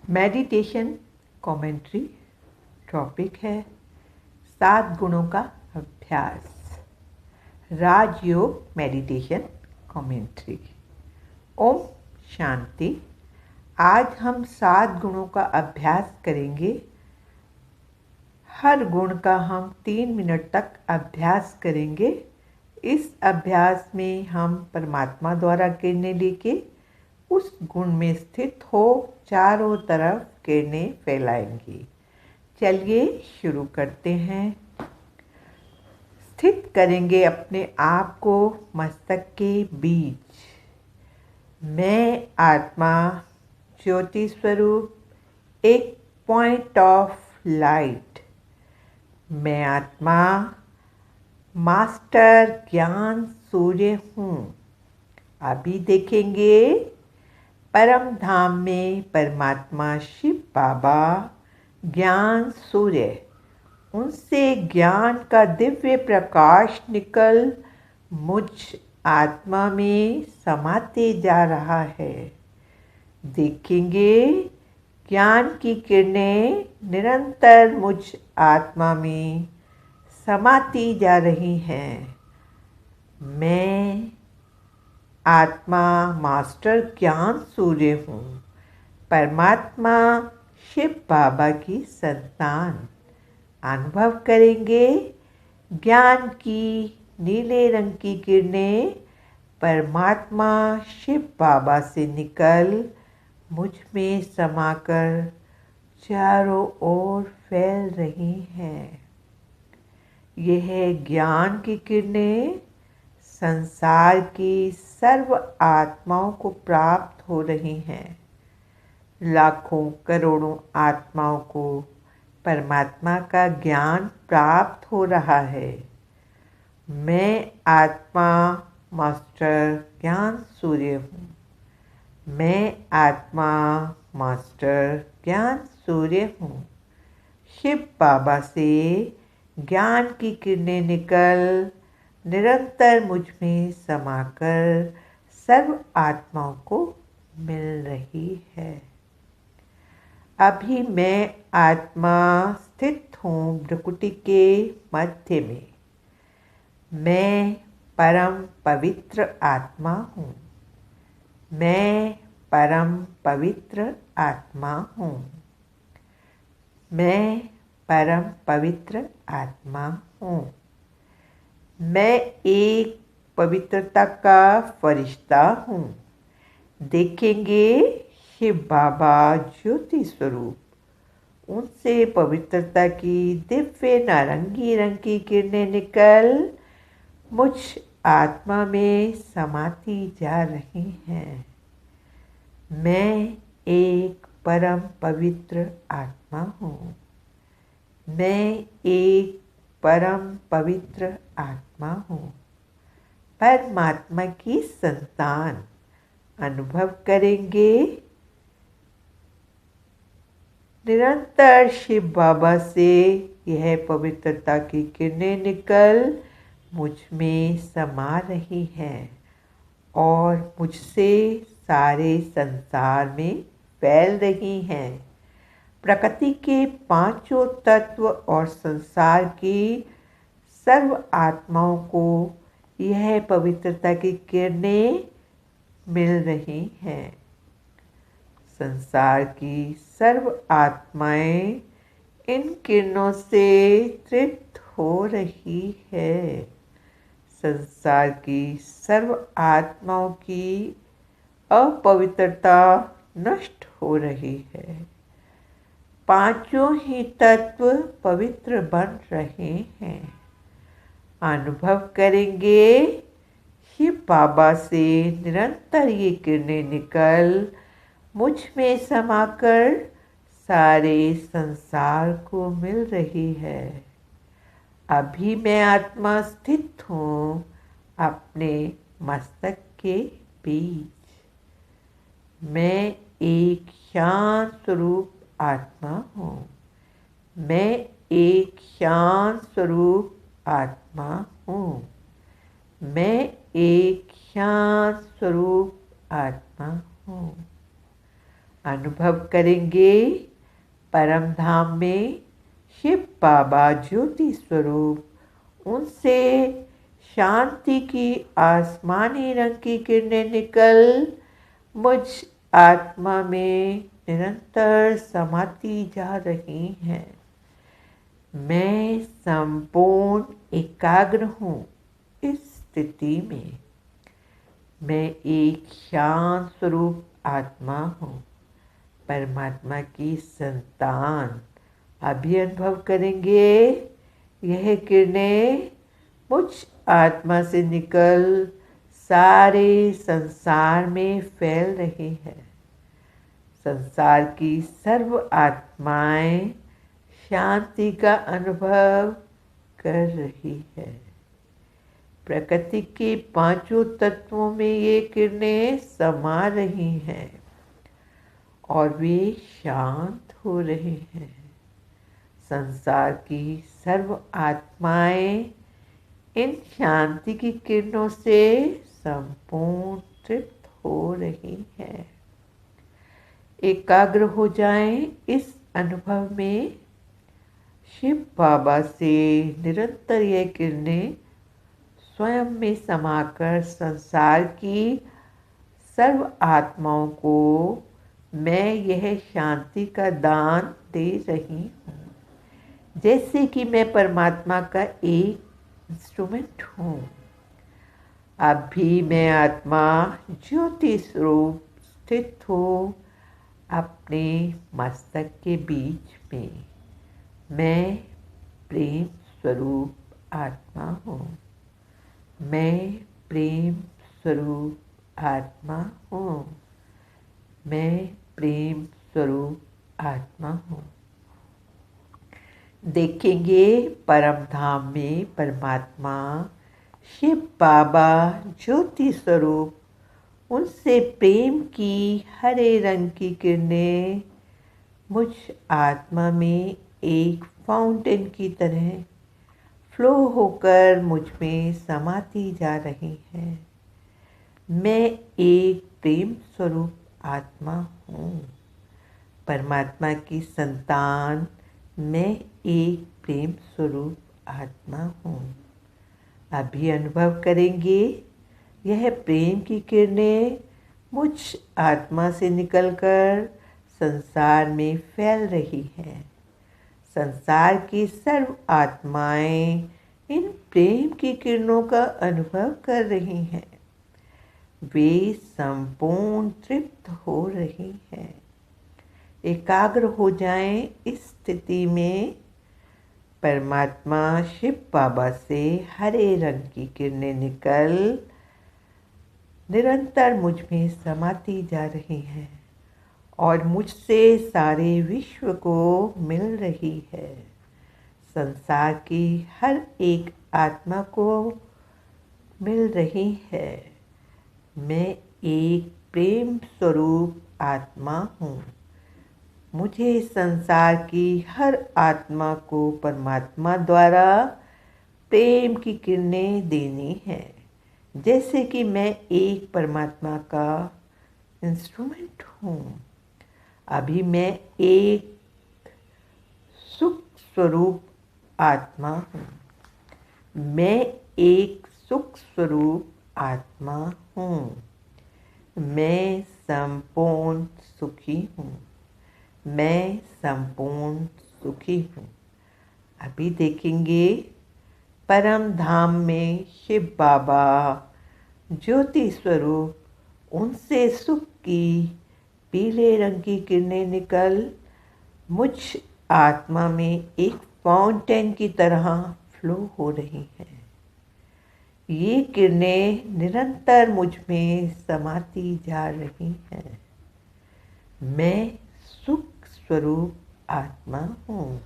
Meditation commentary topic है 7 गुणों का अभ्यास। राजयोग मेडिटेशन कमेंट्री। ओम शांति। आज हम 7 गुणों का अभ्यास करेंगे। हर गुण का हम 3 मिनट तक अभ्यास करेंगे। इस अभ्यास में हम परमात्मा द्वारा किरणें लेके उस गुण में स्थित हो चारों तरफ किरणें फैलाएंगी। चलिए शुरू करते हैं। स्थित करेंगे अपने आप को मस्तक के बीच। मैं आत्मा ज्योति स्वरूप, एक पॉइंट ऑफ लाइट। मैं आत्मा मास्टर ज्ञान सूर्य हूँ। अभी देखेंगे परम धाम में परमात्मा शिव बाबा ज्ञान सूर्य, उनसे ज्ञान का दिव्य प्रकाश निकल मुझ आत्मा में समाते जा रहा है। देखेंगे ज्ञान की किरणें निरंतर मुझ आत्मा में समाती जा रही हैं। मैं आत्मा मास्टर ज्ञान सूर्य हूँ, परमात्मा शिव बाबा की संतान। अनुभव करेंगे ज्ञान की नीले रंग की किरणें परमात्मा शिव बाबा से निकल मुझ में समाकर चारों ओर फैल रही हैं। यह ज्ञान की किरणें संसार की सर्व आत्माओं को प्राप्त हो रही हैं। लाखों करोड़ों आत्माओं को परमात्मा का ज्ञान प्राप्त हो रहा है। मैं आत्मा मास्टर ज्ञान सूर्य हूँ। मैं आत्मा मास्टर ज्ञान सूर्य हूँ। शिव बाबा से ज्ञान की किरणें निकल निरंतर मुझ में समाकर सर्व आत्माओं को मिल रही है। अभी मैं आत्मा स्थित हूँ भ्रुकुटी के मध्य में। मैं परम पवित्र आत्मा हूँ। मैं परम पवित्र आत्मा हूँ। मैं परम पवित्र आत्मा हूँ। मैं एक पवित्रता का फरिश्ता हूँ। देखेंगे शिव बाबा ज्योति स्वरूप, उनसे पवित्रता की दिव्य नारंगी रंग की किरणें निकल मुझ आत्मा में समाती जा रही हैं। मैं एक परम पवित्र आत्मा हूँ। मैं एक परम पवित्र आत्मा हूँ, परमात्मा की संतान। अनुभव करेंगे निरंतर शिव बाबा से यह पवित्रता की किरणें निकल मुझ में समा रही हैं और मुझसे सारे संसार में फैल रही हैं। प्रकृति के पांचों तत्व और संसार की सर्व आत्माओं को यह पवित्रता की किरणें मिल रही हैं। संसार की सर्व आत्माएं इन किरणों से तृप्त हो रही है। संसार की सर्व आत्माओं की अपवित्रता नष्ट हो रही है। पांचों ही तत्व पवित्र बन रहे हैं। अनुभव करेंगे शिव बाबा से निरंतर ये किरणें निकल मुझ में समाकर सारे संसार को मिल रही है। अभी मैं आत्मा स्थित हूँ अपने मस्तक के बीच। मैं एक शांत स्वरूप आत्मा हूँ। मैं एक शांत स्वरूप आत्मा हूँ। मैं एक शांत स्वरूप आत्मा हूँ। अनुभव करेंगे परम धाम में शिव बाबा ज्योति स्वरूप, उनसे शांति की आसमानी रंग की किरणें निकल मुझ आत्मा में निरंतर समाती जा रही हैं। मैं संपूर्ण एकाग्र हूँ। इस स्थिति में मैं एक शांत स्वरूप आत्मा हूँ, परमात्मा की संतान। अभी अनुभव करेंगे यह किरणें मुझ आत्मा से निकल सारे संसार में फैल रही है। संसार की सर्व आत्माएं शांति का अनुभव कर रही है। प्रकृति के पांचों तत्वों में ये किरणें समा रही हैं और वे शांत हो रही हैं। संसार की सर्व आत्माएं इन शांति की किरणों से संपूर्ण तृप्त हो रही हैं। एकाग्र हो जाएं इस अनुभव में। शिव बाबा से निरंतर यह किरणें स्वयं में समाकर संसार की सर्व आत्माओं को मैं यह शांति का दान दे रही हूँ, जैसे कि मैं परमात्मा का एक इंस्ट्रूमेंट हूँ। अब भी मैं आत्मा ज्योति स्वरूप स्थित हो अपने मस्तक के बीच में। मैं प्रेम स्वरूप आत्मा हूँ। मैं प्रेम स्वरूप आत्मा हूँ। मैं प्रेम स्वरूप आत्मा हूँ। देखेंगे परम धाम में परमात्मा शिव बाबा ज्योति स्वरूप, उनसे प्रेम की हरे रंग की किरणें मुझ आत्मा में एक फाउंटेन की तरह फ्लो होकर मुझ में समाती जा रही है। मैं एक प्रेम स्वरूप आत्मा हूँ। परमात्मा की संतान मैं एक प्रेम स्वरूप आत्मा हूँ। अभी अनुभव करेंगे यह प्रेम की किरणें मुझ आत्मा से निकलकर संसार में फैल रही है। संसार की सर्व आत्माएं इन प्रेम की किरणों का अनुभव कर रही हैं। वे संपूर्ण तृप्त हो रही हैं। एकाग्र हो जाएं इस स्थिति में। परमात्मा शिव बाबा से हरे रंग की किरणें निकल निरंतर मुझ में समाती जा रही हैं और मुझसे सारे विश्व को मिल रही है। संसार की हर एक आत्मा को मिल रही है। मैं एक प्रेम स्वरूप आत्मा हूँ। मुझे संसार की हर आत्मा को परमात्मा द्वारा प्रेम की किरणें देनी है, जैसे कि मैं एक परमात्मा का इंस्ट्रूमेंट हूँ। अभी मैं एक सुख स्वरूप आत्मा हूँ। मैं एक सुख स्वरूप आत्मा हूँ। मैं संपूर्ण सुखी हूँ। मैं संपूर्ण सुखी हूँ। अभी देखेंगे परम धाम में शिव बाबा ज्योति स्वरूप, उनसे सुख की पीले रंग की किरणें निकल मुझ आत्मा में एक फाउंटेन की तरह फ्लो हो रही हैं। ये किरणें निरंतर मुझ में समाती जा रही हैं। मैं सुख स्वरूप आत्मा हूँ।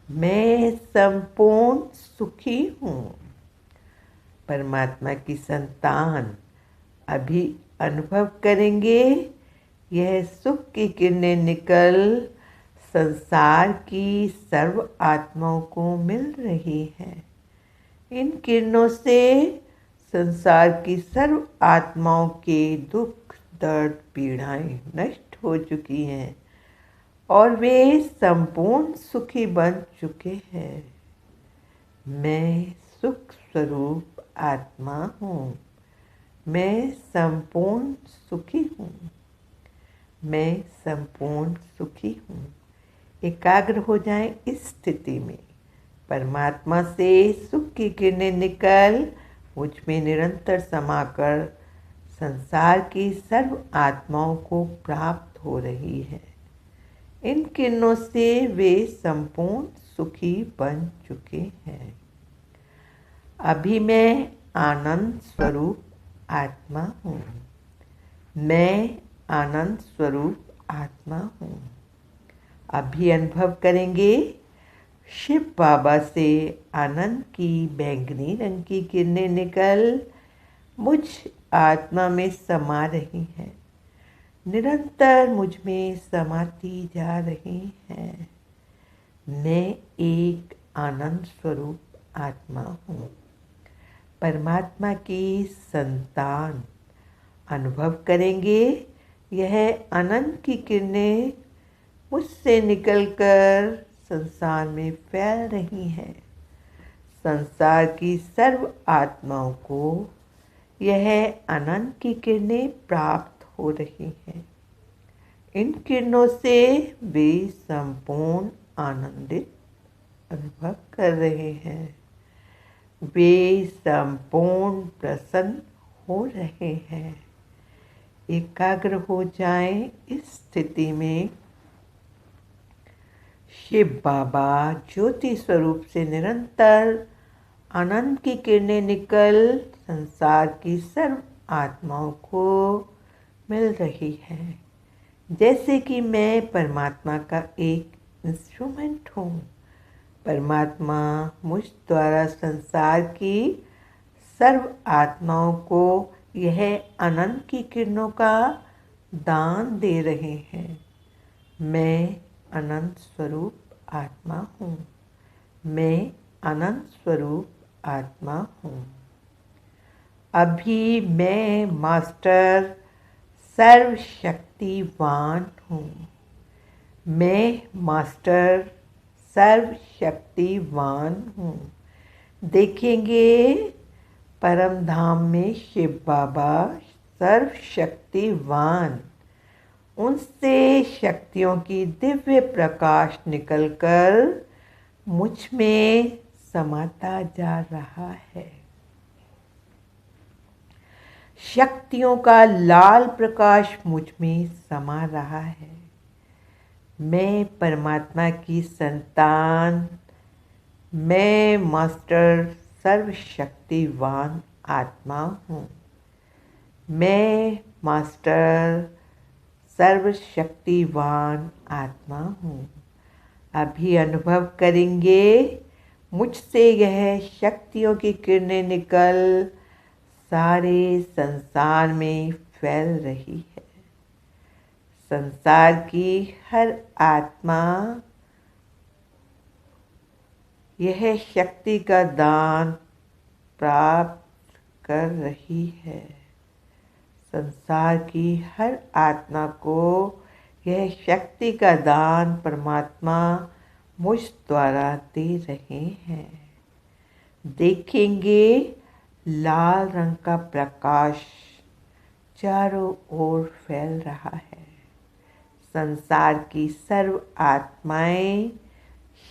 मैं संपूर्ण सुखी हूँ। परमात्मा की संतान अभी अनुभव करेंगे यह सुख की किरणें निकल संसार की सर्व आत्माओं को मिल रही है। इन किरणों से संसार की सर्व आत्माओं के दुख, दर्द, पीड़ाएं नष्ट हो चुकी हैं और वे संपूर्ण सुखी बन चुके हैं। मैं सुख स्वरूप आत्मा हूँ। मैं संपूर्ण सुखी हूँ। मैं संपूर्ण सुखी हूँ। एकाग्र हो जाएं इस स्थिति में। परमात्मा से सुख की किरणें निकल मुझ में निरंतर समाकर संसार की सर्व आत्माओं को प्राप्त हो रही है। इन किरणों से वे संपूर्ण सुखी बन चुके हैं। अभी मैं आनंद स्वरूप आत्मा हूँ। मैं आनंद स्वरूप आत्मा हूँ। अभी अनुभव करेंगे शिव बाबा से आनंद की बैंगनी रंग की किरणें निकल मुझ आत्मा में समा रही हैं, निरंतर मुझ में समाती जा रही हैं। मैं एक आनंद स्वरूप आत्मा हूँ। परमात्मा की संतान अनुभव करेंगे। यह आनंद की किरणें मुझसे निकलकर संसार में फैल रही हैं। संसार की सर्व आत्माओं को यह आनंद की किरणें प्राप्त हो रही हैं। इन किरणों से वे संपूर्ण आनंदित अनुभव कर रहे हैं। वे संपूर्ण प्रसन्न हो रहे हैं। एकाग्र हो जाएं इस स्थिति में। शिव बाबा ज्योति स्वरूप से निरंतर आनंद की किरणें निकल संसार की सर्व आत्माओं को मिल रही है। जैसे कि मैं परमात्मा का एक इंस्ट्रूमेंट हूँ। परमात्मा मुझ द्वारा संसार की सर्व आत्माओं को यह आनंद की किरणों का दान दे रहे हैं। मैं अनंत स्वरूप आत्मा हूँ। मैं अनंत स्वरूप आत्मा हूँ। अभी मैं मास्टर सर्वशक्तिवान हूँ। मैं मास्टर सर्वशक्तिवान हूँ। देखेंगे परम धाम में शिव बाबा सर्वशक्तिवान, उनसे शक्तियों की दिव्य प्रकाश निकलकर मुझ में समाता जा रहा है। शक्तियों का लाल प्रकाश मुझ में समा रहा है। मैं परमात्मा की संतान, मैं मास्टर सर्वशक्तिवान आत्मा हूँ। मैं मास्टर सर्वशक्तिवान आत्मा हूँ। अभी अनुभव करेंगे मुझसे यह शक्तियों की किरणें निकल सारे संसार में फैल रही है। संसार की हर आत्मा यह शक्ति का दान प्राप्त कर रही है। संसार की हर आत्मा को यह शक्ति का दान परमात्मा मुझ द्वारा दे रहे हैं। देखेंगे लाल रंग का प्रकाश चारों ओर फैल रहा है। संसार की सर्व आत्माएं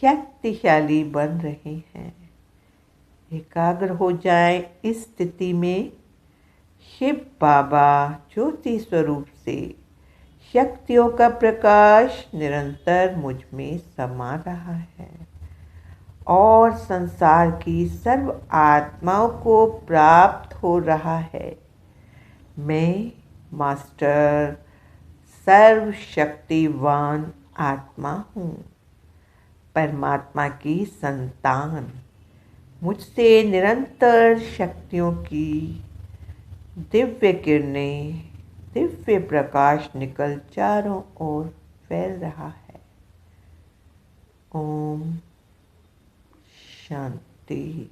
शक्तिशाली बन रही हैं। एकाग्र हो जाएं इस स्थिति में। शिव बाबा ज्योति स्वरूप से शक्तियों का प्रकाश निरंतर मुझ में समा रहा है और संसार की सर्व आत्माओं को प्राप्त हो रहा है। मैं मास्टर सर्वशक्तिवान आत्मा हूँ। परमात्मा की संतान, मुझसे निरंतर शक्तियों की दिव्य किरणें, दिव्य प्रकाश निकल चारों ओर फैल रहा है। ओम शांति।